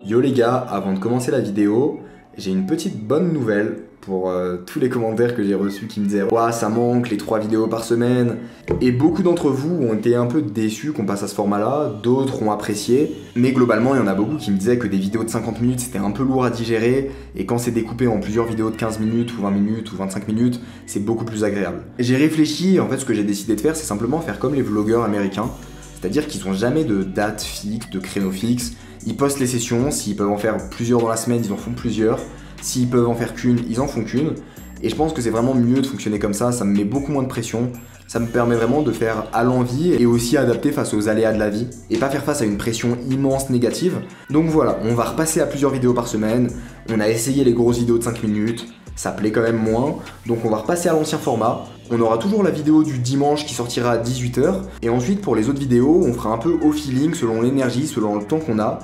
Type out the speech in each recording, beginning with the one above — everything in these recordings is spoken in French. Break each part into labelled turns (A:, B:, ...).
A: Yo les gars, avant de commencer la vidéo, j'ai une petite bonne nouvelle pour tous les commentaires que j'ai reçus qui me disaient « Ouah, ça manque, les 3 vidéos par semaine ». Et beaucoup d'entre vous ont été un peu déçus qu'on passe à ce format-là, d'autres ont apprécié. Mais globalement, il y en a beaucoup qui me disaient que des vidéos de 50 minutes, c'était un peu lourd à digérer. Et quand c'est découpé en plusieurs vidéos de 15 minutes, ou 20 minutes, ou 25 minutes, c'est beaucoup plus agréable. J'ai réfléchi, et en fait, ce que j'ai décidé de faire, c'est simplement faire comme les vlogueurs américains. C'est-à-dire qu'ils n'ont jamais de date fixe, de créneau fixe. Ils postent les sessions, s'ils peuvent en faire plusieurs dans la semaine, ils en font plusieurs. S'ils peuvent en faire qu'une, ils en font qu'une. Et je pense que c'est vraiment mieux de fonctionner comme ça me met beaucoup moins de pression. Ça me permet vraiment de faire à l'envie et aussi adapter face aux aléas de la vie. Et pas faire face à une pression immense négative. Donc voilà, on va repasser à plusieurs vidéos par semaine. On a essayé les grosses vidéos de 5 minutes. Ça plaît quand même moins, donc on va repasser à l'ancien format. On aura toujours la vidéo du dimanche qui sortira à 18 h, et ensuite pour les autres vidéos, on fera un peu au feeling, selon l'énergie, selon le temps qu'on a.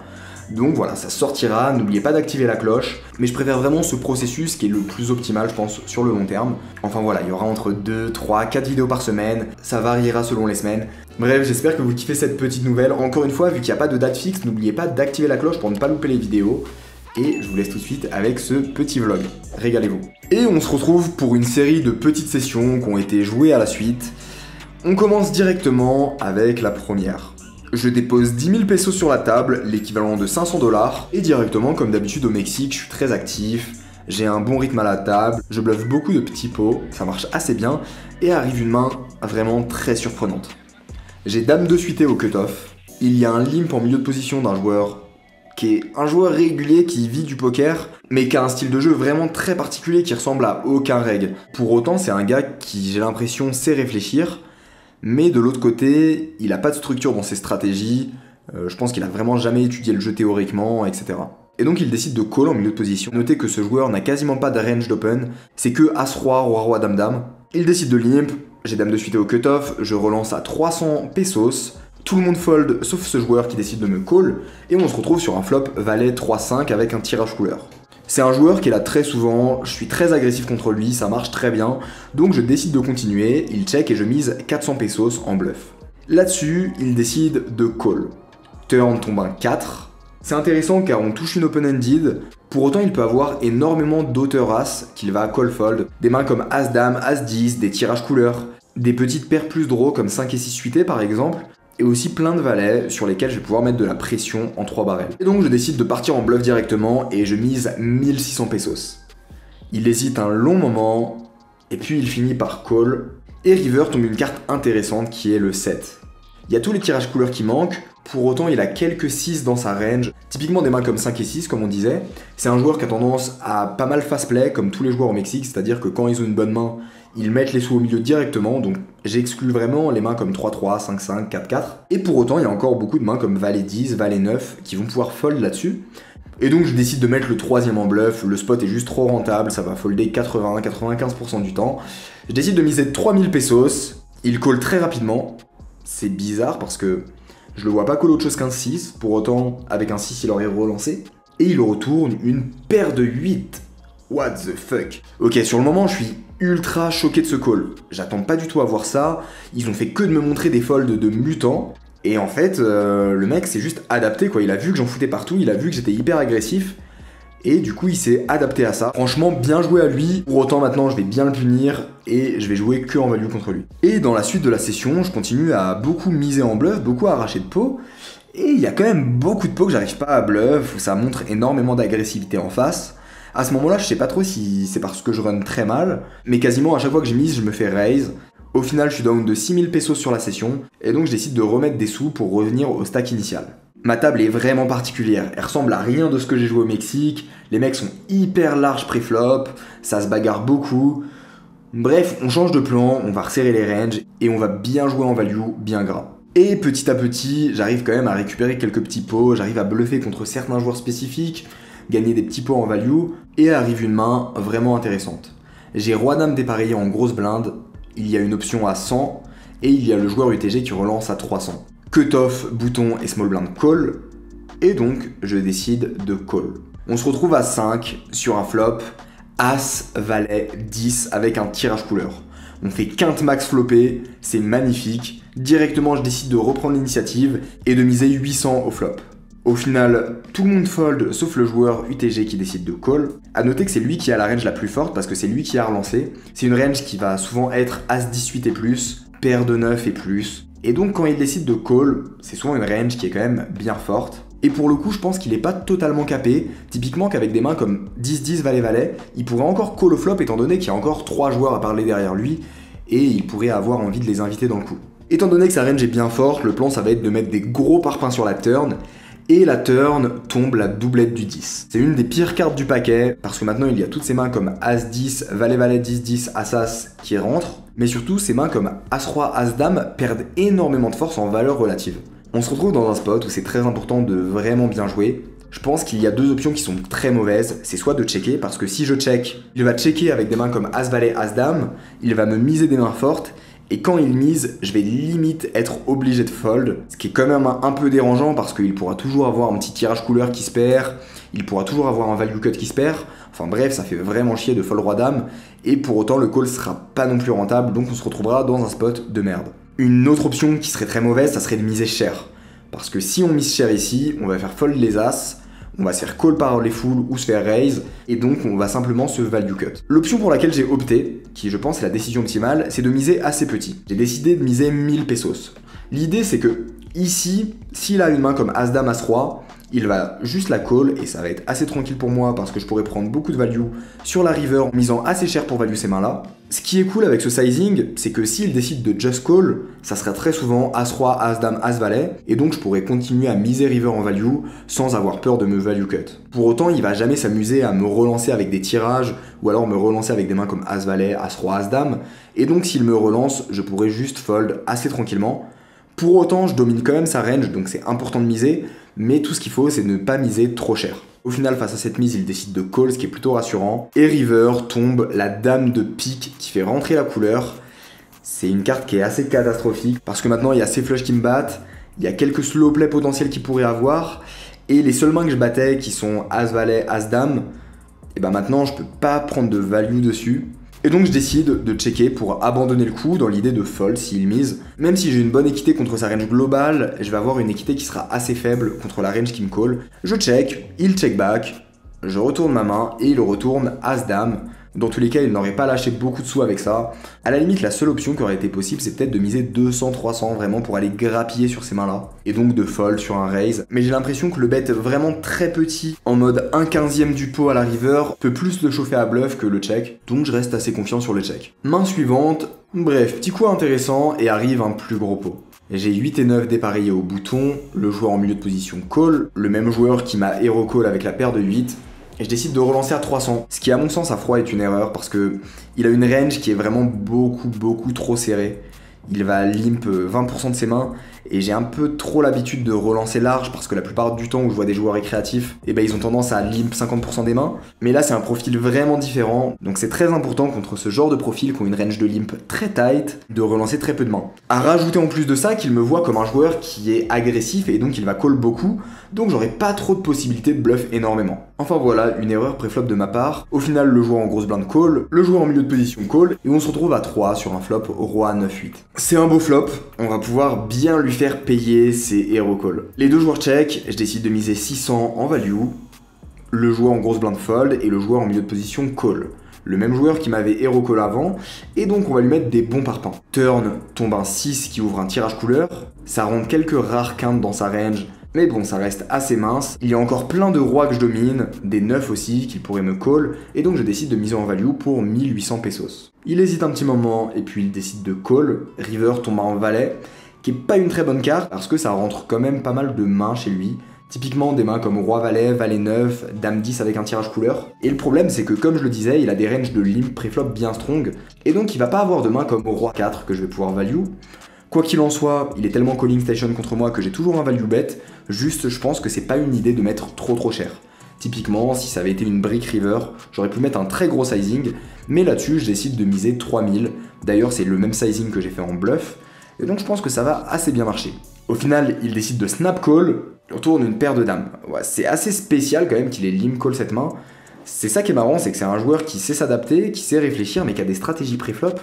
A: Donc voilà, ça sortira, n'oubliez pas d'activer la cloche, mais je préfère vraiment ce processus qui est le plus optimal, je pense, sur le long terme. Enfin voilà, il y aura entre 2, 3, 4 vidéos par semaine, ça variera selon les semaines. Bref, j'espère que vous kiffez cette petite nouvelle. Encore une fois, vu qu'il n'y a pas de date fixe, n'oubliez pas d'activer la cloche pour ne pas louper les vidéos. Et je vous laisse tout de suite avec ce petit vlog. Régalez-vous. Et on se retrouve pour une série de petites sessions qui ont été jouées à la suite. On commence directement avec la première. Je dépose 10 000 pesos sur la table, l'équivalent de 500 $. Et directement, comme d'habitude au Mexique, je suis très actif. J'ai un bon rythme à la table, je bluffe beaucoup de petits pots, ça marche assez bien. Et arrive une main vraiment très surprenante. J'ai dame de suité au cut-off. Il y a un limp en milieu de position d'un joueur qui est un joueur régulier qui vit du poker, mais qui a un style de jeu vraiment très particulier qui ressemble à aucun reg. Pour autant, c'est un gars qui, j'ai l'impression, sait réfléchir, mais de l'autre côté, il a pas de structure dans ses stratégies, je pense qu'il a vraiment jamais étudié le jeu théoriquement, etc. Et donc il décide de call en milieu de position. Notez que ce joueur n'a quasiment pas de range d'open, c'est que As-Roi, Roi-Roi, Dame-Dame. Il décide de limp, j'ai dame de suite au cut-off, je relance à 300 pesos, tout le monde fold sauf ce joueur qui décide de me call, et on se retrouve sur un flop valet 3-5 avec un tirage couleur. C'est un joueur qui est là très souvent, je suis très agressif contre lui, ça marche très bien, donc je décide de continuer, il check et je mise 400 pesos en bluff. Là-dessus, il décide de call. Turn tombe un 4. C'est intéressant car on touche une open-ended, pour autant il peut avoir énormément d'auteur-as qu'il va call fold, des mains comme As-Dame, As-10, des tirages couleurs, des petites paires plus draw comme 5 et 6 suités par exemple, et aussi plein de valets sur lesquels je vais pouvoir mettre de la pression en 3 barrels. Et donc je décide de partir en bluff directement et je mise 1600 pesos. Il hésite un long moment, et puis il finit par call, et river tombe une carte intéressante qui est le 7. Il y a tous les tirages couleurs qui manquent, pour autant il a quelques 6 dans sa range, typiquement des mains comme 5 et 6 comme on disait. C'est un joueur qui a tendance à pas mal fast play comme tous les joueurs au Mexique, c'est-à-dire que quand ils ont une bonne main, ils mettent les sous au milieu directement, donc j'exclus vraiment les mains comme 3-3, 5-5, 4-4. Et pour autant, il y a encore beaucoup de mains comme Valet 10, Valet 9 qui vont pouvoir fold là-dessus. Et donc je décide de mettre le 3ème en bluff, le spot est juste trop rentable, ça va folder 80-95% du temps. Je décide de miser 3000 pesos, il call très rapidement. C'est bizarre parce que je le vois pas call autre chose qu'un 6, pour autant avec un 6 il aurait relancé. Et il retourne une paire de 8. What the fuck? Ok, sur le moment je suis ultra choqué de ce call. J'attends pas du tout à voir ça. Ils ont fait que de me montrer des folds de mutants. Et en fait, le mec s'est juste adapté quoi. Il a vu que j'en foutais partout, il a vu que j'étais hyper agressif. Et du coup, il s'est adapté à ça. Franchement, bien joué à lui. Pour autant, maintenant, je vais bien le punir et je vais jouer que en value contre lui. Et dans la suite de la session, je continue à beaucoup miser en bluff, beaucoup à arracher de pot. Et il y a quand même beaucoup de pots que j'arrive pas à bluff, où ça montre énormément d'agressivité en face. À ce moment-là, je sais pas trop si c'est parce que je run très mal, mais quasiment à chaque fois que je mise, je me fais raise. Au final, je suis down de 6000 pesos sur la session, et donc je décide de remettre des sous pour revenir au stack initial. Ma table est vraiment particulière, elle ressemble à rien de ce que j'ai joué au Mexique, les mecs sont hyper larges pré-flop, ça se bagarre beaucoup. Bref, on change de plan, on va resserrer les ranges, et on va bien jouer en value, bien gras. Et petit à petit, j'arrive quand même à récupérer quelques petits pots, j'arrive à bluffer contre certains joueurs spécifiques, gagner des petits pots en value, et arrive une main vraiment intéressante. J'ai Roi-Dame dépareillé en grosse blinde, il y a une option à 100, et il y a le joueur UTG qui relance à 300. Cut-off, bouton et small blind call, et donc je décide de call. On se retrouve à 5 sur un flop, As, Valet, 10 avec un tirage couleur. On fait quinte max floppé, c'est magnifique. Directement je décide de reprendre l'initiative et de miser 800 au flop. Au final, tout le monde fold sauf le joueur UTG qui décide de call. A noter que c'est lui qui a la range la plus forte parce que c'est lui qui a relancé. C'est une range qui va souvent être As-18 et plus, paire de 9 et plus. Et donc quand il décide de call, c'est souvent une range qui est quand même bien forte. Et pour le coup, je pense qu'il n'est pas totalement capé. Typiquement qu'avec des mains comme 10-10, Valet-Valet, il pourrait encore call au flop étant donné qu'il y a encore 3 joueurs à parler derrière lui et il pourrait avoir envie de les inviter dans le coup. Étant donné que sa range est bien forte, le plan ça va être de mettre des gros parpaings sur la turn et la turn tombe la doublette du 10. C'est une des pires cartes du paquet parce que maintenant il y a toutes ces mains comme As-10, Valet-Valet, 10-10, As-As qui rentrent, mais surtout ces mains comme As-Roi, As-Dame perdent énormément de force en valeur relative. On se retrouve dans un spot où c'est très important de vraiment bien jouer. Je pense qu'il y a deux options qui sont très mauvaises. C'est soit de checker, parce que si je check, il va checker avec des mains comme As-Valet, As-Dame, il va me miser des mains fortes, et quand il mise, je vais limite être obligé de fold, ce qui est quand même un peu dérangeant parce qu'il pourra toujours avoir un petit tirage couleur qui se perd, il pourra toujours avoir un value cut qui se perd, enfin bref, ça fait vraiment chier de fold roi-dame, et pour autant le call sera pas non plus rentable, donc on se retrouvera dans un spot de merde. Une autre option qui serait très mauvaise, ça serait de miser cher. Parce que si on mise cher ici, on va faire fold les as, on va se faire call par les foules ou se faire raise, et donc on va simplement se value cut. L'option pour laquelle j'ai opté, qui je pense est la décision optimale, c'est de miser assez petit. J'ai décidé de miser 1000 pesos. L'idée c'est que ici, s'il a une main comme As-Dame, As-Roi, il va juste la call et ça va être assez tranquille pour moi parce que je pourrais prendre beaucoup de value sur la river en misant assez cher pour value ces mains-là. Ce qui est cool avec ce sizing, c'est que s'il décide de just call, ça sera très souvent As-Roi, As-Dame, As-Valet, et donc je pourrais continuer à miser river en value sans avoir peur de me value cut. Pour autant, il va jamais s'amuser à me relancer avec des tirages ou alors me relancer avec des mains comme As-Valet, As-Roi, As-Dame, et donc s'il me relance, je pourrais juste fold assez tranquillement. Pour autant, je domine quand même sa range, donc c'est important de miser, mais tout ce qu'il faut, c'est ne pas miser trop cher. Au final, face à cette mise, il décide de call, ce qui est plutôt rassurant. Et river tombe la dame de pique qui fait rentrer la couleur. C'est une carte qui est assez catastrophique, parce que maintenant, il y a ces flushs qui me battent, il y a quelques slow play potentiels qu'il pourrait avoir, et les seules mains que je battais, qui sont As-Valet, As-Dame, et ben maintenant, je peux pas prendre de value dessus. Et donc je décide de checker pour abandonner le coup dans l'idée de fold s'il mise. Même si j'ai une bonne équité contre sa range globale, je vais avoir une équité qui sera assez faible contre la range qui me call. Je check, il check back, je retourne ma main et il retourne As-Dame. Dans tous les cas, il n'aurait pas lâché beaucoup de sous avec ça. À la limite, la seule option qui aurait été possible, c'est peut-être de miser 200-300 vraiment pour aller grappiller sur ces mains-là. Et donc de fold sur un raise. Mais j'ai l'impression que le bet vraiment très petit, en mode 1/15e du pot à la river, peut plus le chauffer à bluff que le check. Donc je reste assez confiant sur le check. Main suivante, bref, petit coup intéressant et arrive un plus gros pot. J'ai 8 et 9 dépareillés au bouton, le joueur en milieu de position call, le même joueur qui m'a hero call avec la paire de 8. Et je décide de relancer à 300, ce qui à mon sens à froid est une erreur parce que il a une range qui est vraiment beaucoup trop serrée. Il va limp 20% de ses mains et j'ai un peu trop l'habitude de relancer large parce que la plupart du temps où je vois des joueurs récréatifs, et ben ils ont tendance à limp 50% des mains. Mais là c'est un profil vraiment différent, donc c'est très important contre ce genre de profil qui ont une range de limp très tight, de relancer très peu de mains. À rajouter en plus de ça qu'il me voit comme un joueur qui est agressif et donc il va call beaucoup, donc j'aurai pas trop de possibilités de bluff énormément. Enfin voilà, une erreur pré-flop de ma part. Au final le joueur en grosse blinde call, le joueur en milieu de position call, et on se retrouve à 3 sur un flop roi 9-8. C'est un beau flop, on va pouvoir bien lui faire payer ses hero calls. Les deux joueurs check, je décide de miser 600 en value, le joueur en grosse blinde fold et le joueur en milieu de position call. Le même joueur qui m'avait hero call avant, et donc on va lui mettre des bons parpaings. Turn tombe un 6 qui ouvre un tirage couleur, ça rentre quelques rares quintes dans sa range, mais bon, ça reste assez mince. Il y a encore plein de rois que je domine, des 9 aussi qu'il pourrait me call, et donc je décide de miser en value pour 1800 pesos. Il hésite un petit moment, et puis il décide de call. River tombe en valet, qui est pas une très bonne carte, parce que ça rentre quand même pas mal de mains chez lui. Typiquement des mains comme Roi-Valet, Valet-9, Dame-10 avec un tirage couleur. Et le problème c'est que comme je le disais, il a des ranges de limp préflop bien strong, et donc il va pas avoir de mains comme Roi-4 que je vais pouvoir value. Quoi qu'il en soit, il est tellement calling station contre moi que j'ai toujours un value bet, juste je pense que c'est pas une idée de mettre trop cher. Typiquement, si ça avait été une brick river, j'aurais pu mettre un très gros sizing, mais là-dessus je décide de miser 3000, d'ailleurs c'est le même sizing que j'ai fait en bluff, et donc je pense que ça va assez bien marcher. Au final, il décide de snap call, on tourne une paire de dames. Ouais, c'est assez spécial quand même qu'il ait limp call cette main. C'est ça qui est marrant, c'est que c'est un joueur qui sait s'adapter, qui sait réfléchir, mais qui a des stratégies pré-flop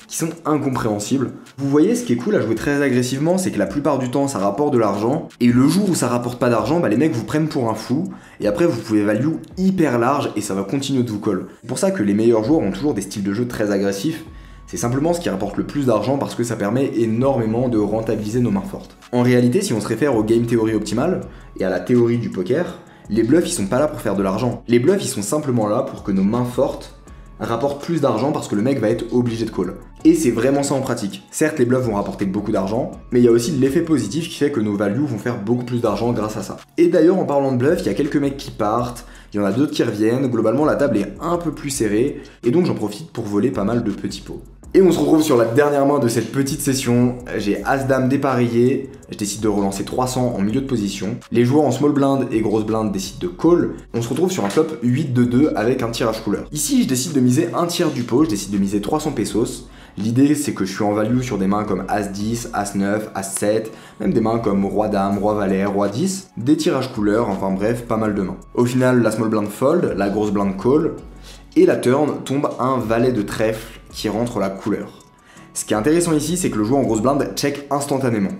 A: qui sont incompréhensibles. Vous voyez, ce qui est cool à jouer très agressivement, c'est que la plupart du temps ça rapporte de l'argent, et le jour où ça rapporte pas d'argent, bah les mecs vous prennent pour un fou, et après vous pouvez value hyper large et ça va continuer de vous call. C'est pour ça que les meilleurs joueurs ont toujours des styles de jeu très agressifs. C'est simplement ce qui rapporte le plus d'argent parce que ça permet énormément de rentabiliser nos mains fortes. En réalité, si on se réfère au game theory optimal et à la théorie du poker, les bluffs ils sont pas là pour faire de l'argent. Les bluffs ils sont simplement là pour que nos mains fortes rapportent plus d'argent parce que le mec va être obligé de call. Et c'est vraiment ça en pratique. Certes, les bluffs vont rapporter beaucoup d'argent, mais il y a aussi l'effet positif qui fait que nos values vont faire beaucoup plus d'argent grâce à ça. Et d'ailleurs, en parlant de bluff, il y a quelques mecs qui partent, il y en a d'autres qui reviennent, globalement la table est un peu plus serrée, et donc j'en profite pour voler pas mal de petits pots. Et on se retrouve sur la dernière main de cette petite session. J'ai As-Dame dépareillé, je décide de relancer 300 en milieu de position. Les joueurs en small blind et grosse blind décident de call. On se retrouve sur un flop 8-2-2 avec un tirage couleur. Ici, je décide de miser un tiers du pot, je décide de miser 300 pesos. L'idée, c'est que je suis en value sur des mains comme As-10, As-9, As-7, même des mains comme Roi-Dame, Roi-Valet, Roi-10, des tirages couleurs, enfin bref, pas mal de mains. Au final, la small blind fold, la grosse blind call, et la turn tombe un valet de trèfle qui rentre la couleur. Ce qui est intéressant ici, c'est que le joueur en grosse blind check instantanément.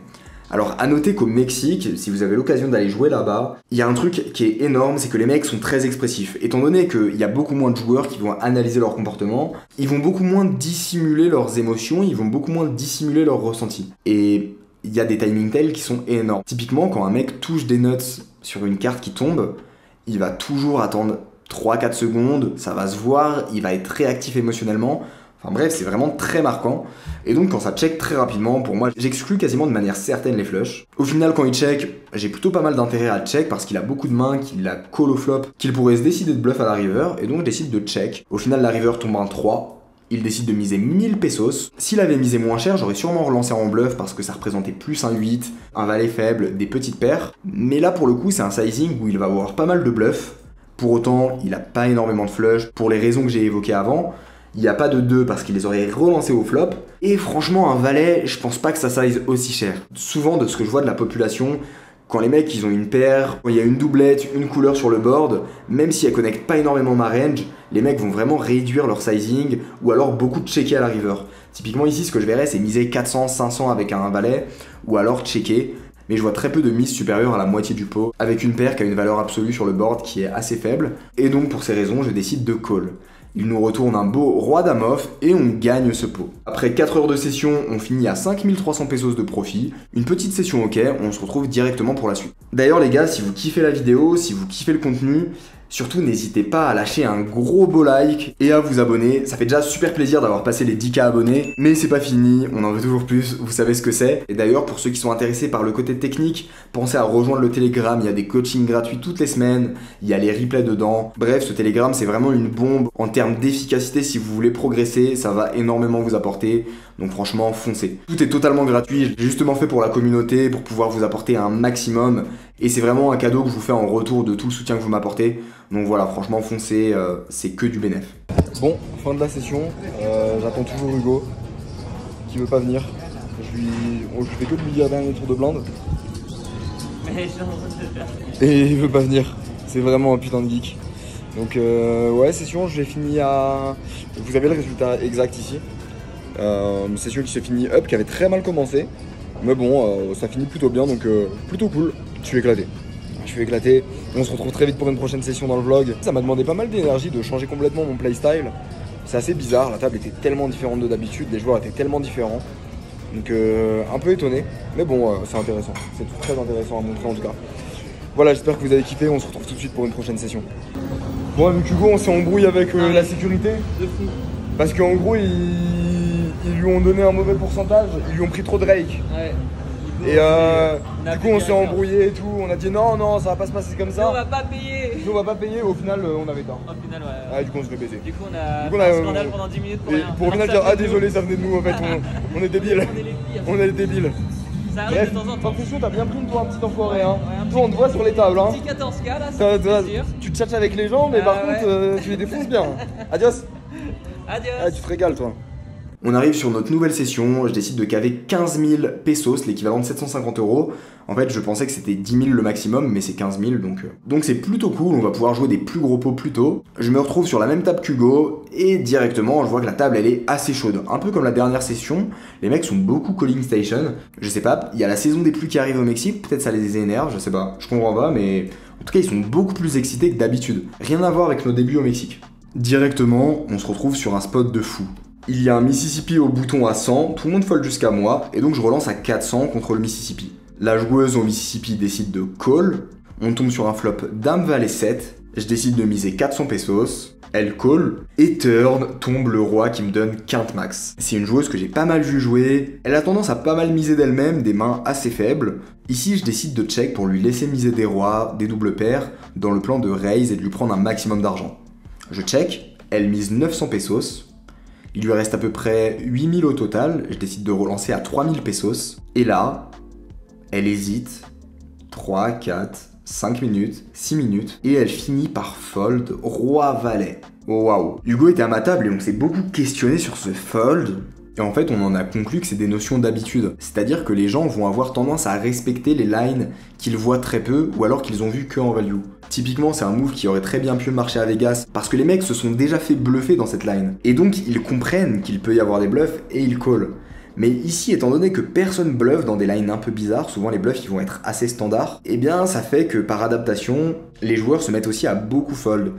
A: Alors à noter qu'au Mexique, si vous avez l'occasion d'aller jouer là-bas, il y a un truc qui est énorme, c'est que les mecs sont très expressifs. Étant donné qu'il y a beaucoup moins de joueurs qui vont analyser leur comportement, ils vont beaucoup moins dissimuler leurs émotions, ils vont beaucoup moins dissimuler leurs ressentis. Et il y a des timing tails qui sont énormes. Typiquement, quand un mec touche des nuts sur une carte qui tombe, il va toujours attendre 3-4 secondes, ça va se voir, il va être réactif émotionnellement. Enfin bref, c'est vraiment très marquant. Et donc quand ça check très rapidement, pour moi, j'exclus quasiment de manière certaine les flushs. Au final, quand il check, j'ai plutôt pas mal d'intérêt à check parce qu'il a beaucoup de mains, qu'il a call au flop, qu'il pourrait se décider de bluff à la river, et donc je décide de check. Au final, la river tombe en 3. Il décide de miser 1000 pesos. S'il avait misé moins cher, j'aurais sûrement relancé en bluff parce que ça représentait plus un 8, un valet faible, des petites paires. Mais là, pour le coup, c'est un sizing où il va avoir pas mal de bluffs. Pour autant, il a pas énormément de flush pour les raisons que j'ai évoquées avant. Il n'y a pas de 2 parce qu'il les aurait relancés au flop. Et franchement, un valet, je pense pas que ça size aussi cher. Souvent, de ce que je vois de la population, quand les mecs ils ont une paire, quand il y a une doublette, une couleur sur le board, même si elle connecte pas énormément ma range, les mecs vont vraiment réduire leur sizing ou alors beaucoup checker à la river. Typiquement ici, ce que je verrais, c'est miser 400, 500 avec un valet ou alors checker. Mais je vois très peu de mises supérieures à la moitié du pot, avec une paire qui a une valeur absolue sur le board qui est assez faible. Et donc pour ces raisons, je décide de call. Il nous retourne un beau roi dame off et on gagne ce pot. Après 4 heures de session, on finit à 5300 pesos de profit. Une petite session ok, on se retrouve directement pour la suite. D'ailleurs les gars, si vous kiffez la vidéo, si vous kiffez le contenu, surtout n'hésitez pas à lâcher un gros beau like et à vous abonner. Ça fait déjà super plaisir d'avoir passé les 10K abonnés, mais c'est pas fini, on en veut toujours plus, vous savez ce que c'est. Et d'ailleurs pour ceux qui sont intéressés par le côté technique, pensez à rejoindre le Telegram, il y a des coachings gratuits toutes les semaines, il y a les replays dedans. Bref, ce Telegram c'est vraiment une bombe en termes d'efficacité. Si vous voulez progresser, ça va énormément vous apporter. Donc franchement, foncez. Tout est totalement gratuit, j'ai justement fait pour la communauté, pour pouvoir vous apporter un maximum. Et c'est vraiment un cadeau que je vous fais en retour de tout le soutien que vous m'apportez. Donc voilà, franchement, foncez, c'est que du bénéf. Bon, fin de la session, j'attends toujours Hugo, qui veut pas venir. Je fais que de lui dire dernier tour de blinde. Et il veut pas venir, c'est vraiment un putain de geek. Donc ouais, session, j'ai fini à... Vous avez le résultat exact ici. Une session qui s'est finie up, qui avait très mal commencé. Mais bon, ça finit plutôt bien, donc plutôt cool. Je suis éclaté. Je suis éclaté. On se retrouve très vite pour une prochaine session dans le vlog. Ça m'a demandé pas mal d'énergie de changer complètement mon playstyle. C'est assez bizarre, la table était tellement différente de d'habitude, les joueurs étaient tellement différents. Donc un peu étonné. Mais bon, c'est intéressant. C'est très intéressant à montrer en tout cas. Voilà, j'espère que vous avez kiffé. On se retrouve tout de suite pour une prochaine session. Bon, avec Hugo, on s'est embrouillé avec la sécurité.
B: De fou.
A: Parce qu'en gros, ils lui ont donné un mauvais pourcentage, ils lui ont pris trop de rake.
B: Ouais.
A: Et du coup, on s'est embrouillé et tout. On a dit non, non, ça va pas se passer comme ça.
B: Nous, on va pas payer.
A: Nous, on va pas payer. Au final, on avait tort.
B: Au final, ouais.
A: Ouais, du coup, on se fait baiser.
B: Du coup, on a fait un scandale pendant 10 minutes pour rien.
A: Pour venir dire ah désolé, ça venait de nous en fait. On est débiles.
B: On est les pires.
A: On est débiles.
B: Ça arrive
A: Bref,
B: de temps en temps.
A: Patricio, t'as bien pris toi, un petit enfoiré. Hein.
B: Ouais,
A: Toi, on te voit sur les tables. Hein.
B: Petit 14K là, ça fait plaisir.
A: Tu te tchatches avec les gens, mais par
B: ouais.
A: contre, tu les défonces bien. Adios.
B: Adios.
A: Ah, tu te régales, toi. On arrive sur notre nouvelle session, je décide de caver 15 000 pesos, l'équivalent de 750 €. En fait, je pensais que c'était 10 000 le maximum, mais c'est 15 000, donc c'est plutôt cool, on va pouvoir jouer des plus gros pots plus tôt. Je me retrouve sur la même table qu'Hugo, et directement, je vois que la table, elle est assez chaude. Un peu comme la dernière session, les mecs sont beaucoup calling station. Je sais pas, il y a la saison des pluies qui arrive au Mexique, peut-être ça les énerve, je sais pas, je comprends pas, mais en tout cas, ils sont beaucoup plus excités que d'habitude. Rien à voir avec nos débuts au Mexique. Directement, on se retrouve sur un spot de fou. Il y a un Mississippi au bouton à 100, tout le monde fold jusqu'à moi, et donc je relance à 400 contre le Mississippi. La joueuse au Mississippi décide de call, on tombe sur un flop Dame Valet 7, je décide de miser 400 pesos, elle call, et turn tombe le roi qui me donne quinte max. C'est une joueuse que j'ai pas mal vu jouer, elle a tendance à pas mal miser d'elle-même, des mains assez faibles. Ici je décide de check pour lui laisser miser des rois, des doubles paires, dans le plan de raise et de lui prendre un maximum d'argent. Je check, elle mise 900 pesos, il lui reste à peu près 8000 au total, je décide de relancer à 3000 pesos. Et là, elle hésite 3, 4, 5 minutes, 6 minutes, et elle finit par fold roi-valet. Oh waouh. Hugo était à ma table et on s'est beaucoup questionné sur ce fold. Et en fait, on en a conclu que c'est des notions d'habitude. C'est-à-dire que les gens vont avoir tendance à respecter les lines qu'ils voient très peu ou alors qu'ils ont vu que en value. Typiquement, c'est un move qui aurait très bien pu marcher à Vegas parce que les mecs se sont déjà fait bluffer dans cette line. Et donc, ils comprennent qu'il peut y avoir des bluffs et ils call. Mais ici, étant donné que personne bluffe dans des lines un peu bizarres, souvent les bluffs ils vont être assez standards, et bien ça fait que par adaptation, les joueurs se mettent aussi à beaucoup fold.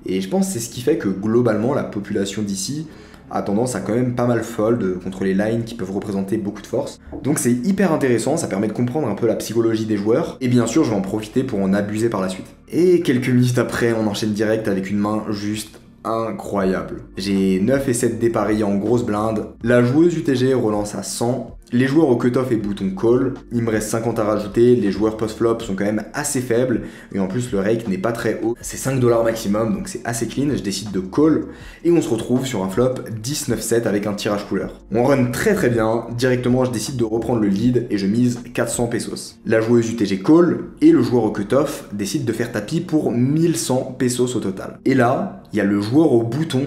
A: Et je pense que c'est ce qui fait que globalement, la population d'ici a tendance à quand même pas mal fold contre les lines qui peuvent représenter beaucoup de force. Donc c'est hyper intéressant, ça permet de comprendre un peu la psychologie des joueurs, et bien sûr je vais en profiter pour en abuser par la suite. Et quelques minutes après, on enchaîne direct avec une main juste incroyable. J'ai 9 et 7 dépareillés en grosse blinde, la joueuse UTG relance à 100, les joueurs au cutoff et bouton call, il me reste 50 à rajouter, les joueurs post-flop sont quand même assez faibles, et en plus le rake n'est pas très haut, c'est 5 $ maximum, donc c'est assez clean, je décide de call, et on se retrouve sur un flop 10-9-7 avec un tirage couleur. On run très très bien, directement je décide de reprendre le lead, et je mise 400 pesos. La joueuse UTG call, et le joueur au cutoff décide de faire tapis pour 1100 pesos au total. Et là, il y a le joueur au bouton,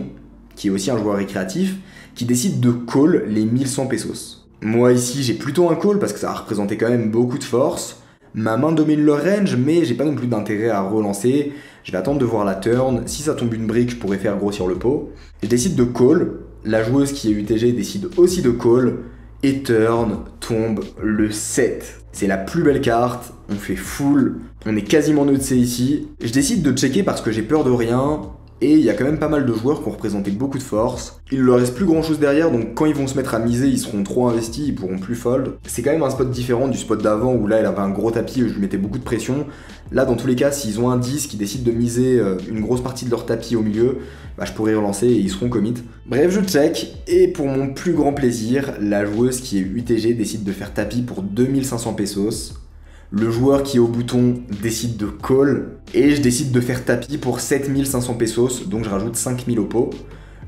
A: qui est aussi un joueur récréatif, qui décide de call les 1100 pesos. Moi ici j'ai plutôt un call parce que ça a représenté quand même beaucoup de force. Ma main domine le range mais j'ai pas non plus d'intérêt à relancer. Je vais attendre de voir la turn. Si ça tombe une brique je pourrais faire grossir le pot. Je décide de call. La joueuse qui est UTG décide aussi de call. Et turn tombe le 7. C'est la plus belle carte. On fait full. On est quasiment neutre ici. Je décide de checker parce que j'ai peur de rien. Et il y a quand même pas mal de joueurs qui ont représenté beaucoup de force. Il leur reste plus grand chose derrière, donc quand ils vont se mettre à miser, ils seront trop investis, ils pourront plus fold. C'est quand même un spot différent du spot d'avant où là elle avait un gros tapis et je lui mettais beaucoup de pression. Là dans tous les cas, s'ils ont un 10 qui décide de miser une grosse partie de leur tapis au milieu, bah, je pourrais relancer et ils seront commit. Bref, je check, et pour mon plus grand plaisir, la joueuse qui est UTG décide de faire tapis pour 2500 pesos. Le joueur qui est au bouton décide de call, et je décide de faire tapis pour 7500 pesos, donc je rajoute 5000 au pot.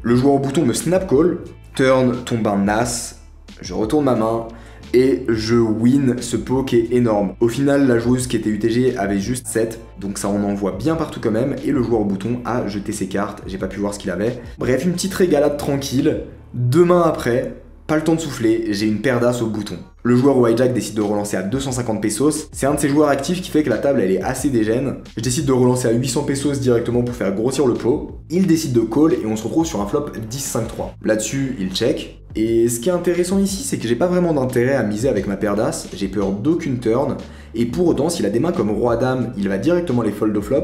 A: Le joueur au bouton me snap call, turn tombe un as, je retourne ma main, et je win ce pot qui est énorme. Au final, la joueuse qui était UTG avait juste 7, donc ça on en voit bien partout quand même, et le joueur au bouton a jeté ses cartes, j'ai pas pu voir ce qu'il avait. Bref, une petite régalade tranquille, 2 mains après, pas le temps de souffler, j'ai une paire d'as au bouton. Le joueur au hijack décide de relancer à 250 pesos. C'est un de ces joueurs actifs qui fait que la table elle est assez dégène. Je décide de relancer à 800 pesos directement pour faire grossir le pot. Il décide de call et on se retrouve sur un flop 10-5-3. Là-dessus, il check. Et ce qui est intéressant ici, c'est que j'ai pas vraiment d'intérêt à miser avec ma paire d'as. J'ai peur d'aucune turn. Et pour autant, s'il a des mains comme roi-dame, il va directement les fold au flop.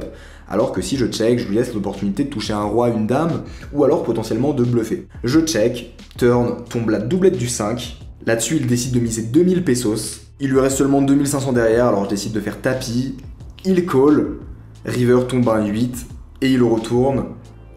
A: Alors que si je check, je lui laisse l'opportunité de toucher un roi, une dame, ou alors potentiellement de bluffer. Je check, turn, tombe la doublette du 5. Là-dessus, il décide de miser 2000 pesos. Il lui reste seulement 2500 derrière, alors je décide de faire tapis. Il call, river tombe un 8, et il retourne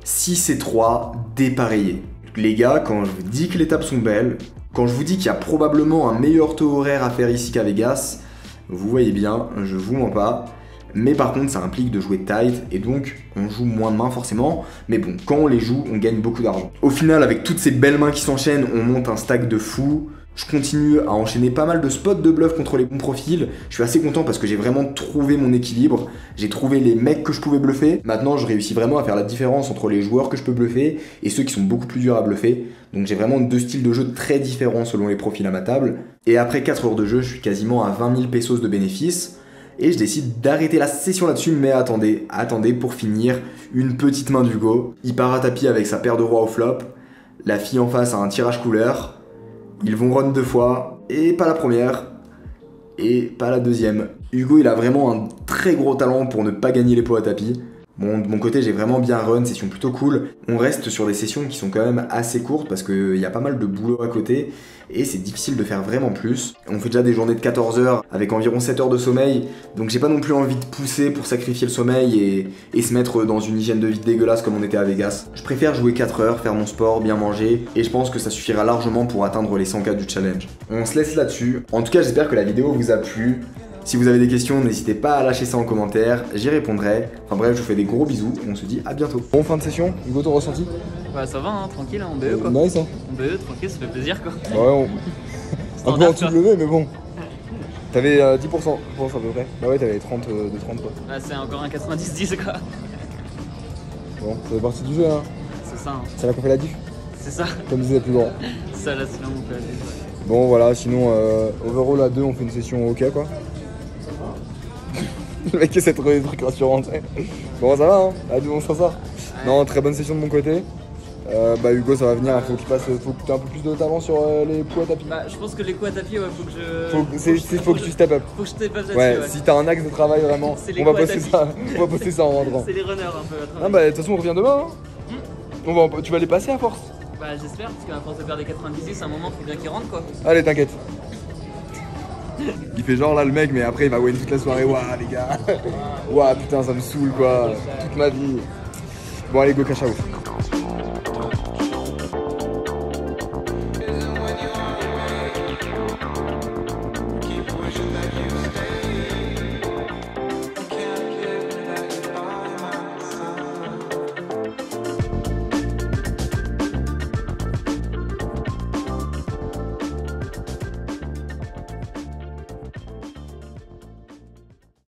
A: 6 et 3 dépareillés. Les gars, quand je vous dis que les tables sont belles, quand je vous dis qu'il y a probablement un meilleur taux horaire à faire ici qu'à Vegas, vous voyez bien, je vous mens pas. Mais par contre, ça implique de jouer tight, et donc on joue moins de mains forcément, mais bon, quand on les joue, on gagne beaucoup d'argent. Au final, avec toutes ces belles mains qui s'enchaînent, on monte un stack de fou. Je continue à enchaîner pas mal de spots de bluff contre les bons profils. Je suis assez content parce que j'ai vraiment trouvé mon équilibre. J'ai trouvé les mecs que je pouvais bluffer. Maintenant, je réussis vraiment à faire la différence entre les joueurs que je peux bluffer et ceux qui sont beaucoup plus durs à bluffer. Donc j'ai vraiment 2 styles de jeu très différents selon les profils à ma table. Et après 4 heures de jeu, je suis quasiment à 20 000 pesos de bénéfices. Et je décide d'arrêter la session là-dessus, mais attendez, pour finir, une petite main d'Hugo. Il part à tapis avec sa paire de rois au flop. La fille en face a un tirage couleur. Ils vont run 2 fois, et pas la première, et pas la deuxième. Hugo, il a vraiment un très gros talent pour ne pas gagner les pots à tapis. Bon, de mon côté, j'ai vraiment bien run, session plutôt cool. On reste sur des sessions qui sont quand même assez courtes parce qu'il y a pas mal de boulot à côté et c'est difficile de faire vraiment plus. On fait déjà des journées de 14 heures avec environ 7 heures de sommeil, donc j'ai pas non plus envie de pousser pour sacrifier le sommeil et se mettre dans une hygiène de vie dégueulasse comme on était à Vegas. Je préfère jouer 4 heures, faire mon sport, bien manger et je pense que ça suffira largement pour atteindre les 100K du challenge. On se laisse là-dessus. En tout cas, j'espère que la vidéo vous a plu. Si vous avez des questions, n'hésitez pas à lâcher ça en commentaire, j'y répondrai. Enfin bref, je vous fais des gros bisous et on se dit à bientôt. Bon, fin de session, Hugo, ton ressenti?
B: Bah ça va, hein, tranquille, hein, en BE quoi.
A: Nice, hein.
B: En BE, tranquille, ça fait plaisir quoi.
A: Ouais, un peu en dessous de levé, mais bon. T'avais 10%, je pense à peu près. Bah ouais, t'avais 30 de 30 quoi.
B: Bah c'est encore un 90-10 quoi.
A: Bon, ça fait partie du jeu, hein.
B: C'est ça, hein.
A: C'est là qu'on fait la diff.
B: C'est ça.
A: Comme disait les plus grands.
B: C'est ça, là c'est là où on peut aller.
A: Bon, voilà, sinon, overall à 2, on fait une session ok quoi. Le mec essaie de trouver des trucs rassurants, tu sais. Bon, ça va, hein. À 2, on s'en sort. Ouais. Non, très bonne session de mon côté. Bah Hugo, ça va venir, faut que tu aies un peu plus de talent sur les coups à tapis.
B: Bah je pense que les coups à tapis, ouais, faut que je...
A: Faut que tu step up.
B: Faut que je step up là-dessus,
A: ouais. Si t'as un axe de travail vraiment, on va poster ça en rentrant.
B: C'est les runners un peu à travailler.
A: Ah bah de toute façon on revient demain, hein. Tu vas les passer à force.
B: Bah j'espère, parce qu'à force de faire des 90, à un moment faut bien qu'ils rentrent quoi.
A: Allez, t'inquiète. Il fait genre là le mec, mais après il va win toute la soirée. Ouah les gars. Ouah putain, ça me saoule quoi. Toute ma vie. Bon allez, go cash out.